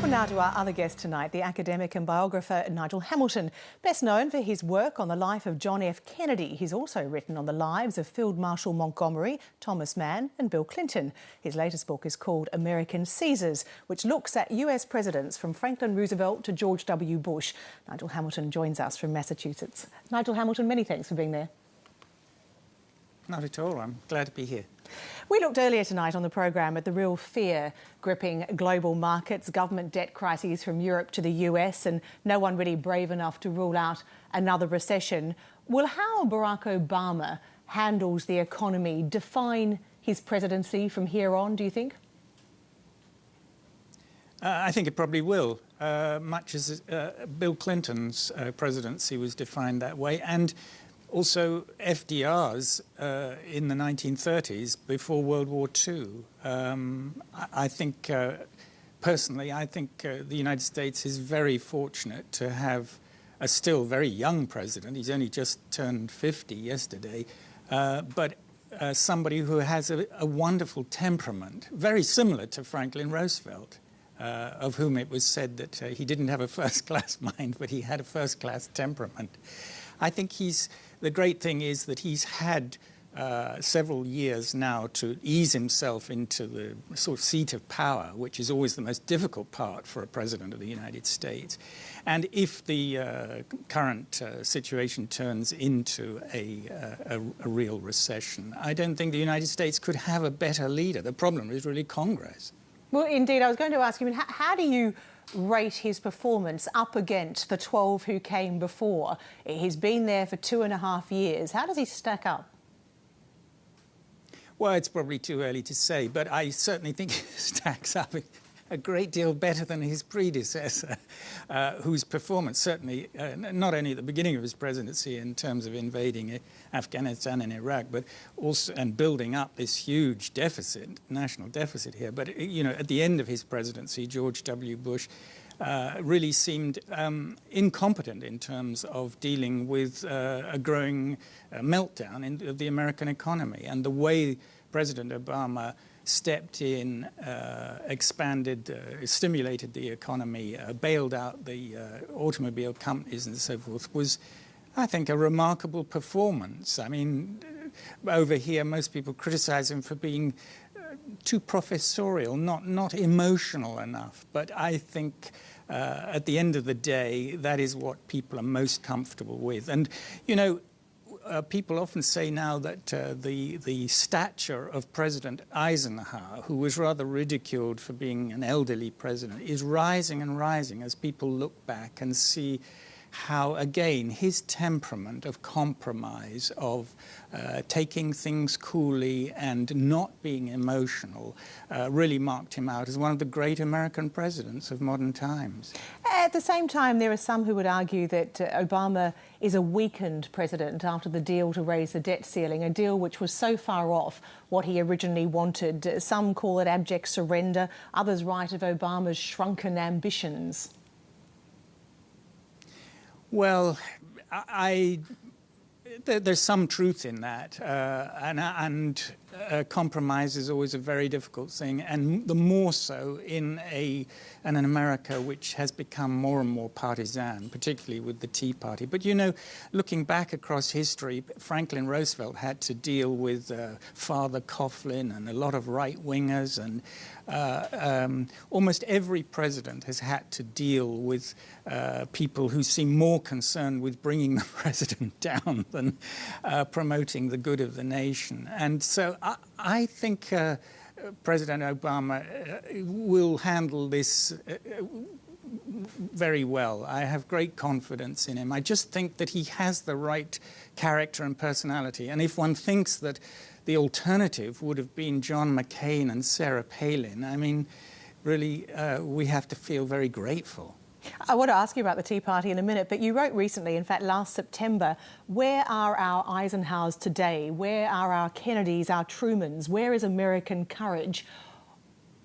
Well, now to our other guest tonight, the academic and biographer Nigel Hamilton. Best known for his work on the life of John F. Kennedy, he's also written on the lives of Field Marshal Montgomery, Thomas Mann and Bill Clinton. His latest book is called American Caesars, which looks at US presidents from Franklin Roosevelt to George W. Bush. Nigel Hamilton joins us from Massachusetts. Nigel Hamilton, many thanks for being there. Not at all. I'm glad to be here. We looked earlier tonight on the programme at the real fear gripping global markets, government debt crises from Europe to the US, and no one really brave enough to rule out another recession. Will how Barack Obama handles the economy define his presidency from here on, do you think? I think it probably will, much as Bill Clinton's presidency was defined that way, and also FDR's in the 1930s, before World War II. I think, personally, I think the United States is very fortunate to have a still very young president. He's only just turned 50 yesterday, but somebody who has a wonderful temperament, very similar to Franklin Roosevelt, of whom it was said that he didn't have a first-class mind, but he had a first-class temperament. I think the great thing is that he's had several years now to ease himself into the sort of seat of power, which is always the most difficult part for a president of the United States. And if the current situation turns into a real recession, I don't think the United States could have a better leader. The problem is really Congress. Well, indeed, I was going to ask you, how do you rate his performance up against the 12 who came before? He's been there for 2.5 years. How does he stack up? Well, it's probably too early to say, but I certainly think he stacks up a great deal better than his predecessor, whose performance certainly, not only at the beginning of his presidency in terms of invading Afghanistan and Iraq, but also and building up this huge deficit, national deficit here. But, you know, at the end of his presidency, George W. Bush really seemed incompetent in terms of dealing with a growing meltdown of the American economy. And the way President Obama stepped in, expanded, stimulated the economy, bailed out the automobile companies and so forth was, I think, a remarkable performance. I mean, over here, most people criticize him for being too professorial, not emotional enough. But I think at the end of the day, that is what people are most comfortable with. And, you know, people often say now that the stature of President Eisenhower, who was rather ridiculed for being an elderly president, is rising and rising as people look back and see how, again, his temperament of compromise, of taking things coolly and not being emotional, really marked him out as one of the great American presidents of modern times. At the same time, there are some who would argue that Obama is a weakened president after the deal to raise the debt ceiling, a deal which was so far off what he originally wanted. Some call it abject surrender, others write of Obama's shrunken ambitions. Well, there's some truth in that, and compromise is always a very difficult thing, and the more so in an America which has become more and more partisan, particularly with the Tea Party. But, you know, looking back across history, Franklin Roosevelt had to deal with Father Coughlin and a lot of right-wingers, and almost every president has had to deal with people who seem more concerned with bringing the president down than promoting the good of the nation. And so I think President Obama will handle this very well. I have great confidence in him. I just think that he has the right character and personality. And if one thinks that the alternative would have been John McCain and Sarah Palin, I mean, really, we have to feel very grateful. I want to ask you about the Tea Party in a minute, but you wrote recently, in fact last September, where are our Eisenhowers today? Where are our Kennedys, our Trumans? Where is American courage?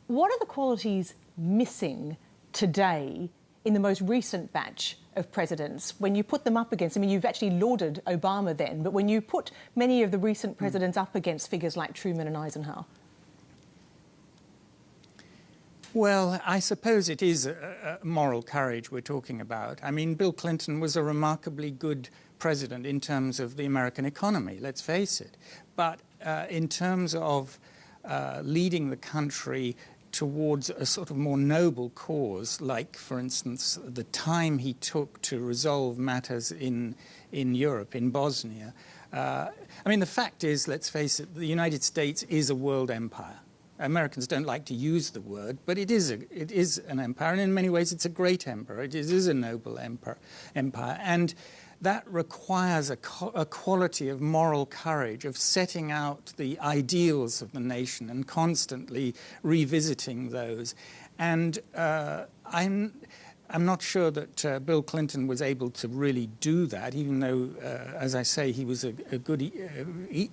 What are the qualities missing today in the most recent batch of presidents? When you put them up against, I mean, you've actually lauded Obama then, but when you put many of the recent presidents up against figures like Truman and Eisenhower? Well, I suppose it is a moral courage we're talking about. I mean, Bill Clinton was a remarkably good president in terms of the American economy, let's face it. But in terms of leading the country towards a sort of more noble cause, like, for instance, the time he took to resolve matters in Europe, in Bosnia. I mean, the fact is, let's face it, the United States is a world empire. Americans don't like to use the word, but it is an empire, and in many ways it's a great empire. It is a noble empire, and that requires a quality of moral courage, of setting out the ideals of the nation and constantly revisiting those. And I'm not sure that Bill Clinton was able to really do that, even though, as I say, he was a good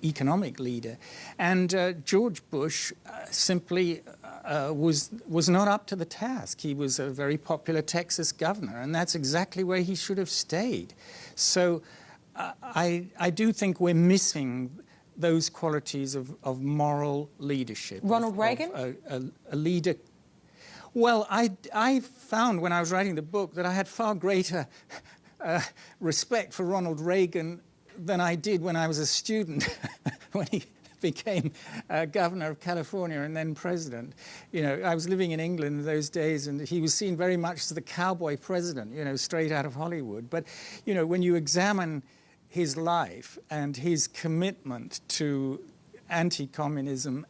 economic leader. And George Bush simply was not up to the task. He was a very popular Texas governor, and that's exactly where he should have stayed. So I do think we're missing those qualities of moral leadership. Ronald Reagan? A leader. Well, I found when I was writing the book that I had far greater respect for Ronald Reagan than I did when I was a student, when he became governor of California and then president. You know, I was living in England in those days, and he was seen very much as the cowboy president, you know, straight out of Hollywood. But, you know, when you examine his life and his commitment to anti-communism,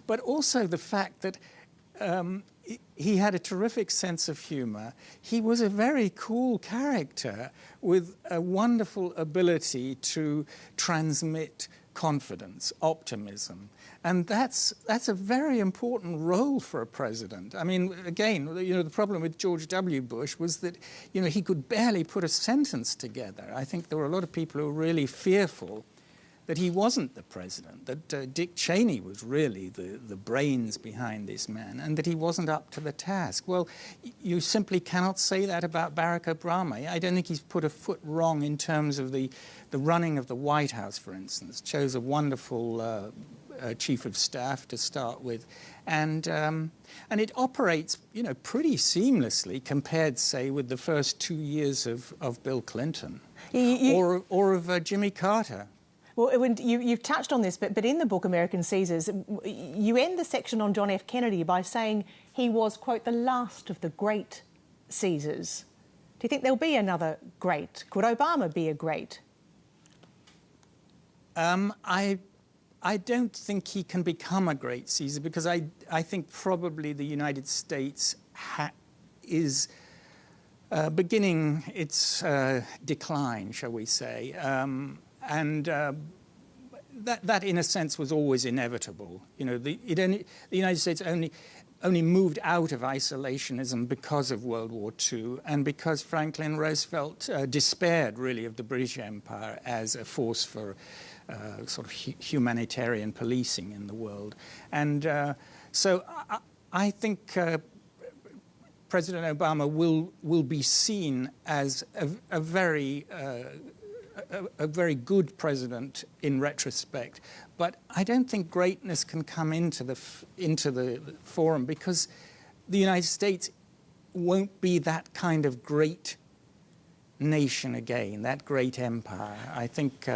but also the fact that he had a terrific sense of humor. He was a very cool character with a wonderful ability to transmit confidence, optimism. And that's a very important role for a president. I mean, again, you know, the problem with George W. Bush was that, you know, he could barely put a sentence together. I think there were a lot of people who were really fearful that he wasn't the president, that Dick Cheney was really the brains behind this man, and that he wasn't up to the task. Well, you simply cannot say that about Barack Obama. I don't think he's put a foot wrong in terms of the running of the White House, for instance. Chose a wonderful chief of staff to start with, and it operates, you know, pretty seamlessly compared, say, with the first 2 years of Bill Clinton or of Jimmy Carter. Well, you've touched on this, but in the book American Caesars, you end the section on John F. Kennedy by saying he was, quote, the last of the great Caesars. Do you think there'll be another great? Could Obama be a great? I don't think he can become a great Caesar, because I think probably the United States is beginning its decline, shall we say. And that, in a sense, was always inevitable. You know, the United States only moved out of isolationism because of World War II, and because Franklin Roosevelt despaired, really, of the British Empire as a force for sort of humanitarian policing in the world. And so I think President Obama will be seen as a very good president in retrospect, but I don't think greatness can come into the forum, because the United States won't be that kind of great nation again, that great empire. I think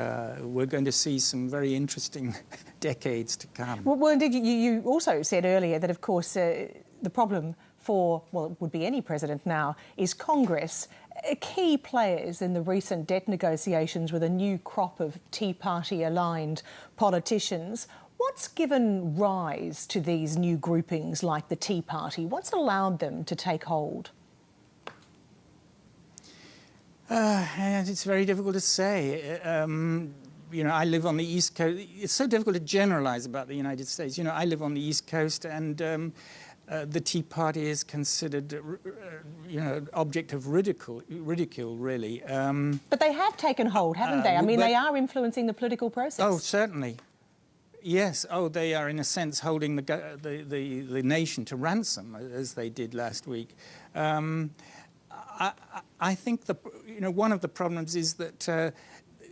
we're going to see some very interesting decades to come. Well, indeed, you also said earlier that, of course, the problem for, well, it would be any president now, is Congress. Key players in the recent debt negotiations with a new crop of Tea Party-aligned politicians. What's given rise to these new groupings like the Tea Party? What's allowed them to take hold? It's very difficult to say. You know, I live on the East Coast. It's so difficult to generalize about the United States. You know, I live on the East Coast, and the Tea Party is considered, you know, object of ridicule really. But they have taken hold, haven't they? I mean, they are influencing the political process. Oh, certainly. Yes. Oh, they are, in a sense, holding the nation to ransom, as they did last week. I think one of the problems is that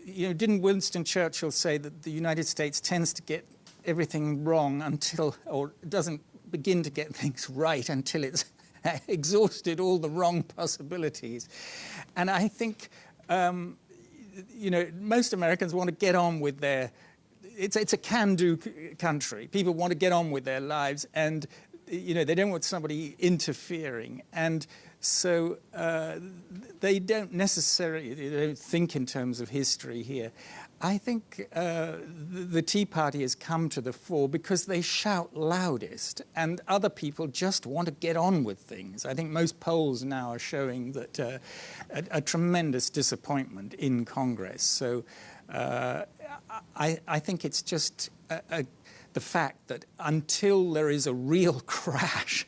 didn't Winston Churchill say that the United States tends to get everything wrong until, or doesn't begin to get things right until it's exhausted all the wrong possibilities. And I think, you know, most Americans want to get on with their... It's a can-do country. People want to get on with their lives, and, you know, they don't want somebody interfering. And so they don't necessarily think in terms of history here. I think the Tea Party has come to the fore because they shout loudest, and other people just want to get on with things. I think most polls now are showing that a tremendous disappointment in Congress. So I think it's just the fact that until there is a real crash,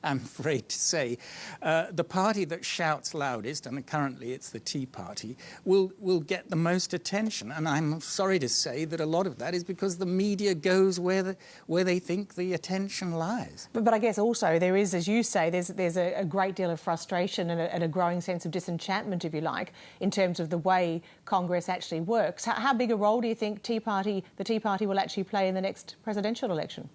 I'm afraid to say, the party that shouts loudest, and currently it's the Tea Party, will get the most attention. And I'm sorry to say that a lot of that is because the media goes where they think the attention lies. But I guess also there is, as you say, there's a great deal of frustration and a growing sense of disenchantment, if you like, in terms of the way Congress actually works. How big a role do you think the Tea Party will actually play in the next presidential election?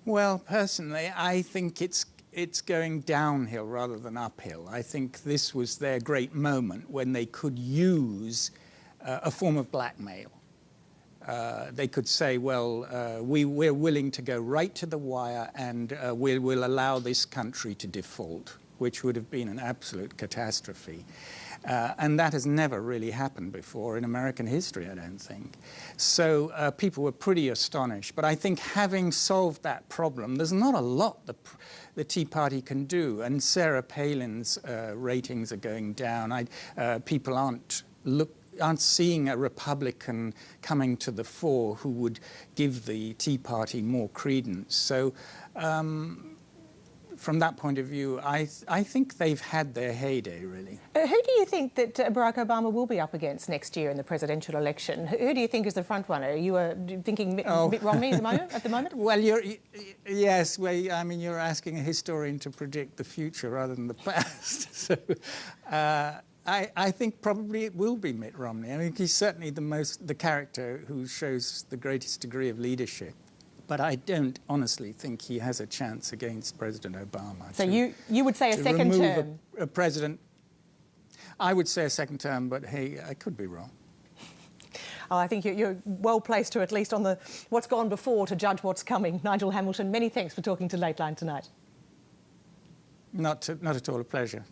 Well, personally, I think it's going downhill rather than uphill. I think this was their great moment when they could use a form of blackmail. They could say, well, we're willing to go right to the wire, and we'll allow this country to default, which would have been an absolute catastrophe. And that has never really happened before in American history, I don't think. So people were pretty astonished. But I think having solved that problem, there's not a lot the Tea Party can do. And Sarah Palin's ratings are going down. People aren't seeing a Republican coming to the fore who would give the Tea Party more credence. So from that point of view, I think they've had their heyday, really. Who do you think that Barack Obama will be up against next year in the presidential election? Who do you think is the front runner? Are you thinking Mitt Romney at the moment? Well, yes. Well, I mean, you're asking a historian to predict the future rather than the past. So I think probably it will be Mitt Romney. I mean, he's certainly the character who shows the greatest degree of leadership. But I don't honestly think he has a chance against President Obama. So you would say a second term? A president. I would say a second term, but hey, I could be wrong. Oh, I think you're well placed to, at least on what's gone before, to judge what's coming. Nigel Hamilton, many thanks for talking to Lateline tonight. Not at all, a pleasure.